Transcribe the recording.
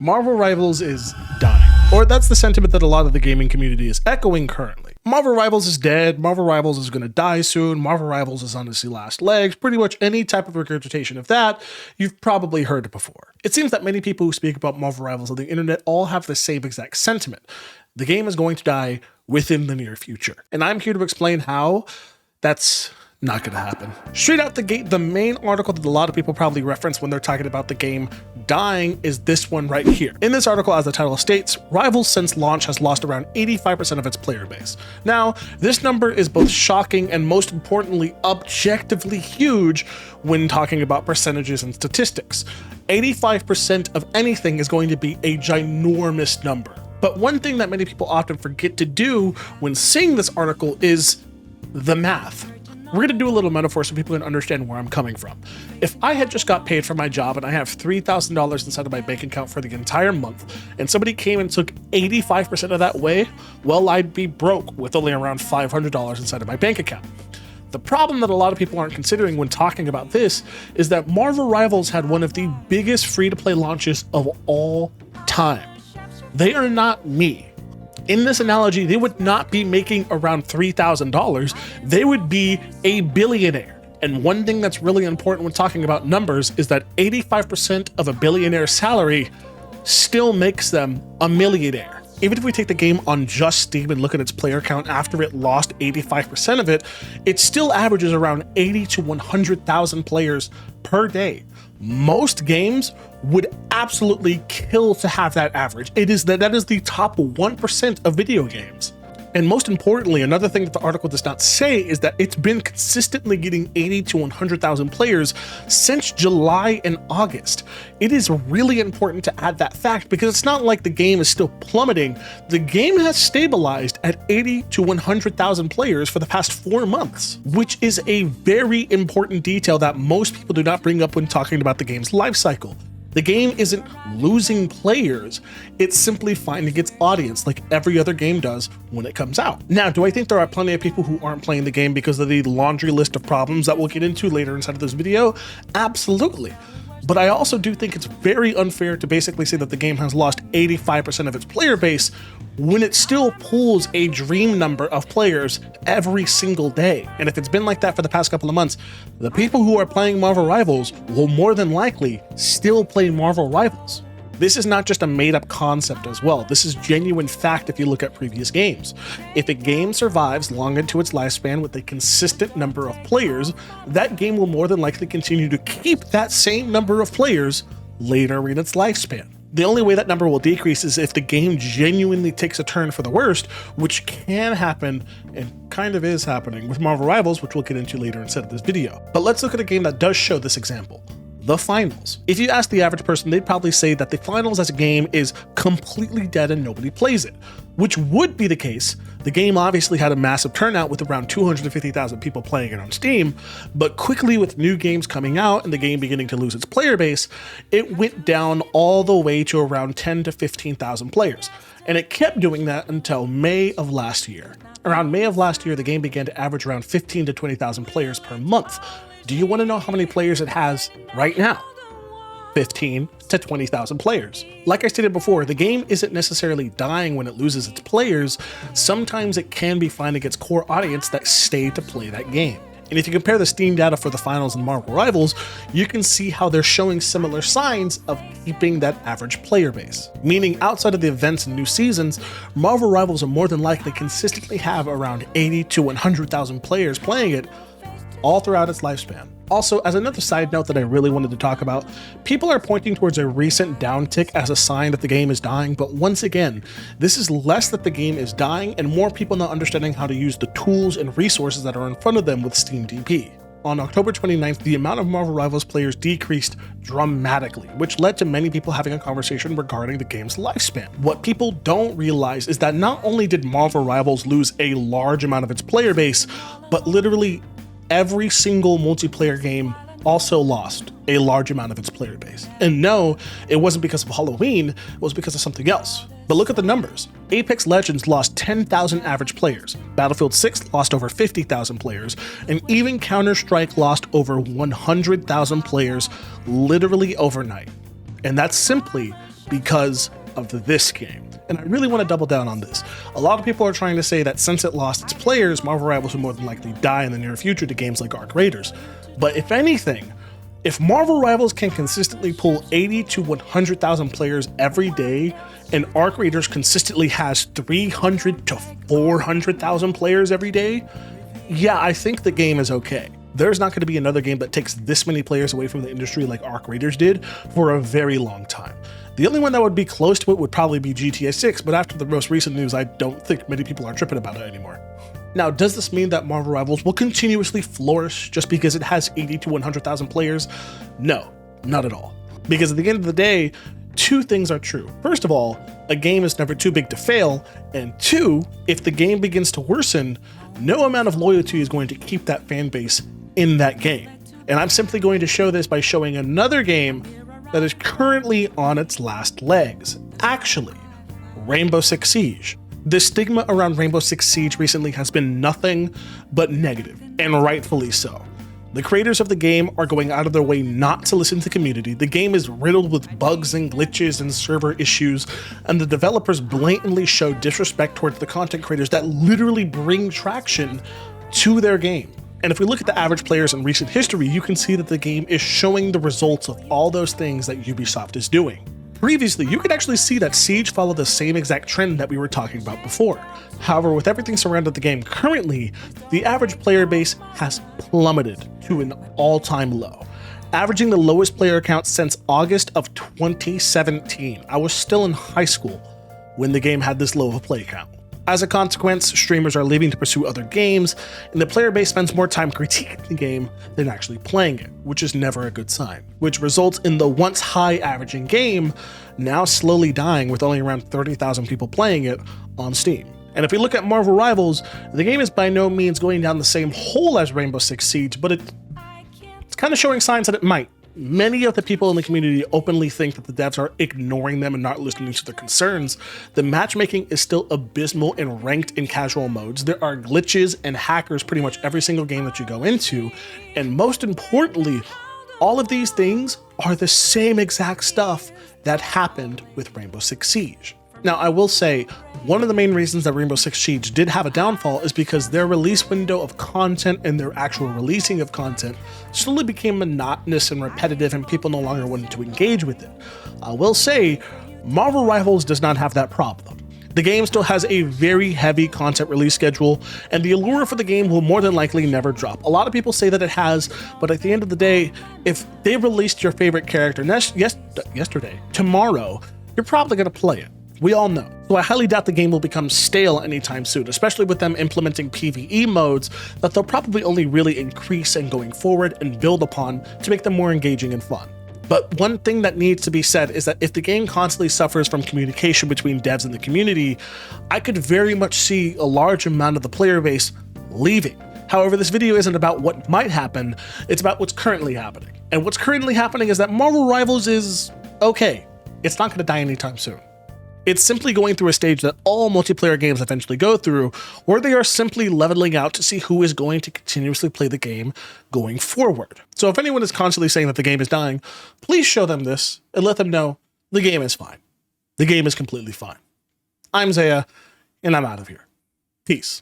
Marvel Rivals is dying. Or that's the sentiment that a lot of the gaming community is echoing currently. Marvel Rivals is dead, Marvel Rivals is going to die soon, Marvel Rivals is on its last legs, pretty much any type of regurgitation of that, you've probably heard it before. It seems that many people who speak about Marvel Rivals on the internet all have the same exact sentiment. The game is going to die within the near future. And I'm here to explain how that's not going to happen. Straight out the gate, the main article that a lot of people probably reference when they're talking about the game dying is this one right here. In this article, as the title states, Rivals since launch has lost around 85% of its player base. Now, this number is both shocking and most importantly, objectively huge when talking about percentages and statistics. 85% of anything is going to be a ginormous number. But one thing that many people often forget to do when seeing this article is the math. We're going to do a little metaphor so people can understand where I'm coming from. If I had just got paid for my job and I have $3,000 inside of my bank account for the entire month, and somebody came and took 85% of that away, well, I'd be broke with only around $500 inside of my bank account. The problem that a lot of people aren't considering when talking about this is that Marvel Rivals had one of the biggest free-to-play launches of all time. They are not me. In this analogy, they would not be making around $3,000. They would be a billionaire. And one thing that's really important when talking about numbers is that 85% of a billionaire's salary still makes them a millionaire. Even if we take the game on just Steam and look at its player count after it lost 85% of it, it still averages around 80 to 100,000 players per day. Most games would absolutely kill to have that average. That is the top 1% of video games. And most importantly, another thing that the article does not say is that it's been consistently getting 80 to 100,000 players since July and August. It is really important to add that fact because it's not like the game is still plummeting. The game has stabilized at 80 to 100,000 players for the past 4 months, which is a very important detail that most people do not bring up when talking about the game's life cycle. The game isn't losing players, it's simply finding its audience like every other game does when it comes out. Now, do I think there are plenty of people who aren't playing the game because of the laundry list of problems that we'll get into later inside of this video? Absolutely. But I also do think it's very unfair to basically say that the game has lost 85% of its player base when it still pulls a dream number of players every single day. And if it's been like that for the past couple of months, the people who are playing Marvel Rivals will more than likely still play Marvel Rivals. This is not just a made-up concept as well. This is genuine fact if you look at previous games. If a game survives long into its lifespan with a consistent number of players, that game will more than likely continue to keep that same number of players later in its lifespan. The only way that number will decrease is if the game genuinely takes a turn for the worst, which can happen and kind of is happening with Marvel Rivals, which we'll get into later inside of this video. But let's look at a game that does show this example. The Finals. If you ask the average person, they'd probably say that the Finals as a game is completely dead and nobody plays it, which would be the case. The game obviously had a massive turnout with around 250,000 people playing it on Steam, but quickly with new games coming out and the game beginning to lose its player base, it went down all the way to around 10 to 15,000 players. And it kept doing that until May of last year. Around May of last year, the game began to average around 15 to 20,000 players per month. Do you want to know how many players it has right now? 15 to 20,000 players. Like I stated before, the game isn't necessarily dying when it loses its players. Sometimes it can be finding its core audience that stay to play that game. And if you compare the Steam data for the Finals and Marvel Rivals, you can see how they're showing similar signs of keeping that average player base. Meaning outside of the events and new seasons, Marvel Rivals will more than likely consistently have around 80 to 100,000 players playing it all throughout its lifespan. Also, as another side note that I really wanted to talk about, people are pointing towards a recent downtick as a sign that the game is dying, but once again, this is less that the game is dying and more people not understanding how to use the tools and resources that are in front of them with Steam DP. On October 29th, the amount of Marvel Rivals players decreased dramatically, which led to many people having a conversation regarding the game's lifespan. What people don't realize is that not only did Marvel Rivals lose a large amount of its player base, but literally every single multiplayer game also lost a large amount of its player base. And no, it wasn't because of Halloween, it was because of something else. But look at the numbers. Apex Legends lost 10,000 average players, Battlefield 6 lost over 50,000 players, and even Counter-Strike lost over 100,000 players literally overnight. And that's simply because of this game. And I really want to double down on this. A lot of people are trying to say that since it lost its players, Marvel Rivals will more than likely die in the near future to games like Arc Raiders. But if anything, if Marvel Rivals can consistently pull 80 to 100,000 players every day, and Arc Raiders consistently has 300 to 400,000 players every day, yeah, I think the game is okay. There's not going to be another game that takes this many players away from the industry like Arc Raiders did for a very long time. The only one that would be close to it would probably be GTA 6, but after the most recent news, I don't think many people are tripping about it anymore. Now, does this mean that Marvel Rivals will continuously flourish just because it has 80 to 100,000 players? No, not at all. Because at the end of the day, two things are true. First of all, a game is never too big to fail, and two, if the game begins to worsen, no amount of loyalty is going to keep that fan base in that game. And I'm simply going to show this by showing another game that is currently on its last legs. Actually, Rainbow Six Siege. The stigma around Rainbow Six Siege recently has been nothing but negative, and rightfully so. The creators of the game are going out of their way not to listen to the community. The game is riddled with bugs and glitches and server issues, and the developers blatantly show disrespect towards the content creators that literally bring traction to their game. And if we look at the average players in recent history, you can see that the game is showing the results of all those things that Ubisoft is doing. Previously, you could actually see that Siege followed the same exact trend that we were talking about before. However, with everything surrounding the game currently, the average player base has plummeted to an all-time low, averaging the lowest player count since August of 2017. I was still in high school when the game had this low of a play count. As a consequence, streamers are leaving to pursue other games, and the player base spends more time critiquing the game than actually playing it, which is never a good sign, which results in the once high averaging game now slowly dying with only around 30,000 people playing it on Steam. And if we look at Marvel Rivals, the game is by no means going down the same hole as Rainbow Six Siege, but it's kind of showing signs that it might. Many of the people in the community openly think that the devs are ignoring them and not listening to their concerns. The matchmaking is still abysmal and ranked in casual modes. There are glitches and hackers pretty much every single game that you go into. And most importantly, all of these things are the same exact stuff that happened with Rainbow Six Siege. Now, I will say, one of the main reasons that Rainbow Six Siege did have a downfall is because their release window of content and their actual releasing of content slowly became monotonous and repetitive, and people no longer wanted to engage with it. I will say, Marvel Rivals does not have that problem. The game still has a very heavy content release schedule, and the allure for the game will more than likely never drop. A lot of people say that it has, but at the end of the day, if they released your favorite character yesterday, tomorrow, you're probably going to play it. We all know. So I highly doubt the game will become stale anytime soon, especially with them implementing PvE modes that they'll probably only really increase and going forward and build upon to make them more engaging and fun. But one thing that needs to be said is that if the game constantly suffers from communication between devs and the community, I could very much see a large amount of the player base leaving. However, this video isn't about what might happen, it's about what's currently happening. And what's currently happening is that Marvel Rivals is okay. It's not going to die anytime soon. It's simply going through a stage that all multiplayer games eventually go through, where they are simply leveling out to see who is going to continuously play the game going forward. So if anyone is constantly saying that the game is dying, please show them this and let them know the game is fine. The game is completely fine. I'm Zaya, and I'm out of here. Peace.